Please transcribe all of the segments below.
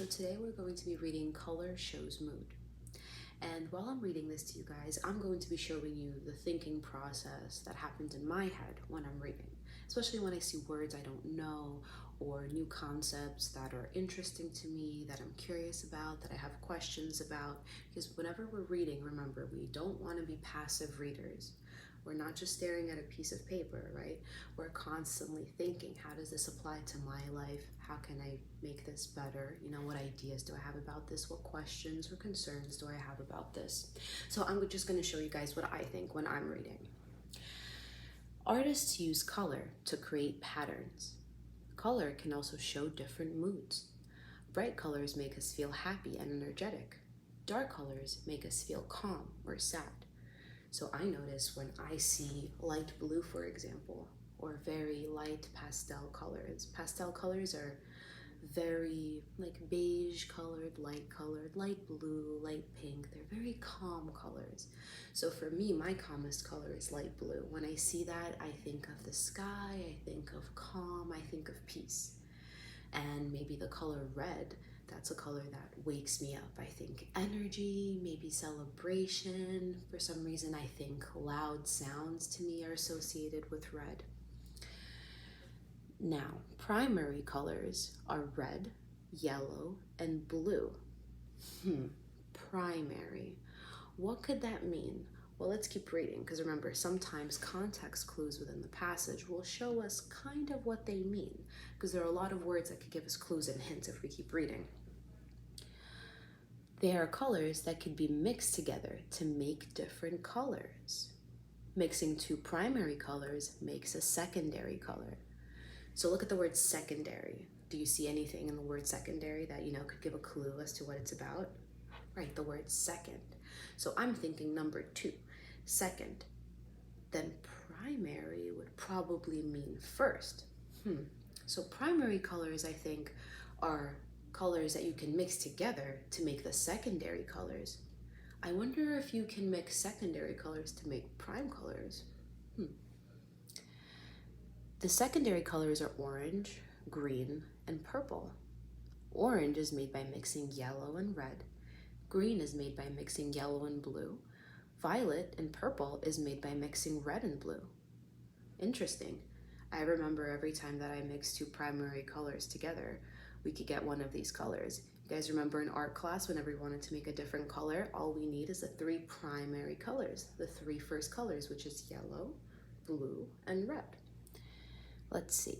So today we're going to be reading Color Shows Mood. And while I'm reading this to you guys, I'm going to be showing you the thinking process that happens in my head when I'm reading, especially when I see words I don't know or new concepts that are interesting to me, that I'm curious about, that I have questions about. Because whenever we're reading, remember, we don't want to be passive readers. We're not just staring at a piece of paper, right? We're constantly thinking, how does this apply to my life? How can I make this better? You know, what ideas do I have about this? What questions or concerns do I have about this? So I'm just going to show you guys what I think when I'm reading. Artists use color to create patterns. Color can also show different moods. Bright colors make us feel happy and energetic. Dark colors make us feel calm or sad. So I notice when I see light blue, for example, or very light pastel colors. Pastel colors are very like beige colored, light blue, light pink. They're very calm colors. So for me, my calmest color is light blue. When I see that, I think of the sky, I think of calm, I think of peace. And maybe the color red, that's a color that wakes me up. I think energy, maybe celebration. For some reason, I think loud sounds to me are associated with red. Now, primary colors are red, yellow, and blue. Primary. What could that mean? Well, let's keep reading, because remember, sometimes context clues within the passage will show us kind of what they mean, because there are a lot of words that could give us clues and hints if we keep reading. They are colors that could be mixed together to make different colors. Mixing two primary colors makes a secondary color. So look at the word secondary. Do you see anything in the word secondary that, could give a clue as to what it's about? Right, the word second. So I'm thinking number 2, second. Then primary would probably mean first. So primary colors, I think, are colors that you can mix together to make the secondary colors. I wonder if you can mix secondary colors to make prime colors. The secondary colors are orange, green, and purple. Orange is made by mixing yellow and red. Green is made by mixing yellow and blue. Violet and purple is made by mixing red and blue. Interesting. I remember every time that I mixed 2 primary colors together, we could get one of these colors. You guys remember in art class, whenever we wanted to make a different color, all we need is the 3 primary colors, the 3 first colors, which is yellow, blue, and red. Let's see.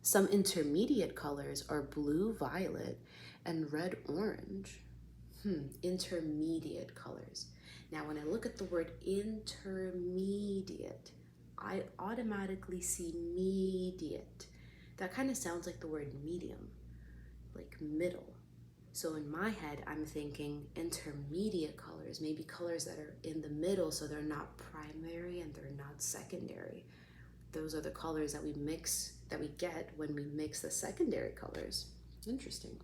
Some intermediate colors are blue, violet, and red, orange. Intermediate colors. Now, when I look at the word intermediate, I automatically see mediate. That kind of sounds like the word medium, like middle. So in my head, I'm thinking intermediate colors, maybe colors that are in the middle, so they're not primary and they're not secondary. Those are the colors that we get when we mix the secondary colors. Interesting.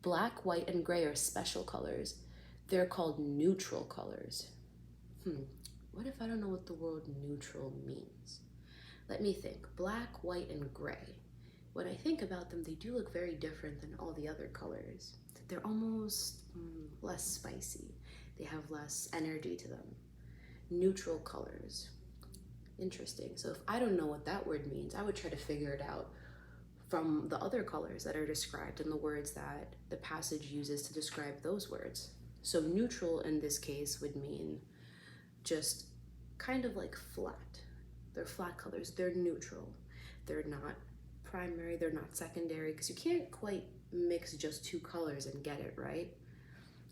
Black, white, and gray are special colors. They're called neutral colors. What if I don't know what the word neutral means? Let me think. Black, white, and gray. When I think about them, they do look very different than all the other colors. They're almost less spicy. They have less energy to them. Neutral colors. Interesting. So if I don't know what that word means, I would try to figure it out from the other colors that are described in the words that the passage uses to describe those words. So neutral in this case would mean just kind of like flat. They're flat colors. They're neutral. They're not primary. They're not secondary, because you can't quite mix just 2 colors and get it right.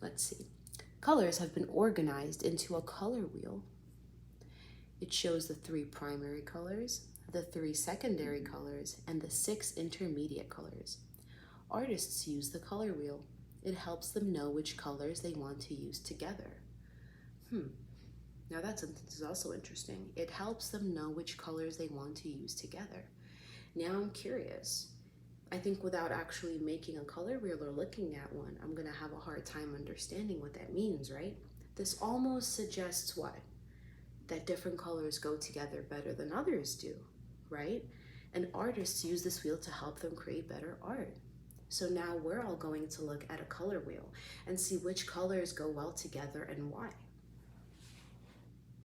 Let's see. Colors have been organized into a color wheel. It shows the 3 primary colors, the 3 secondary colors, and the 6 intermediate colors. Artists use the color wheel. It helps them know which colors they want to use together. Now that sentence is also interesting. It helps them know which colors they want to use together. Now I'm curious. I think without actually making a color wheel or looking at one, I'm gonna have a hard time understanding what that means, right? This almost suggests what? That different colors go together better than others do, right? And artists use this wheel to help them create better art. So now we're all going to look at a color wheel and see which colors go well together and why.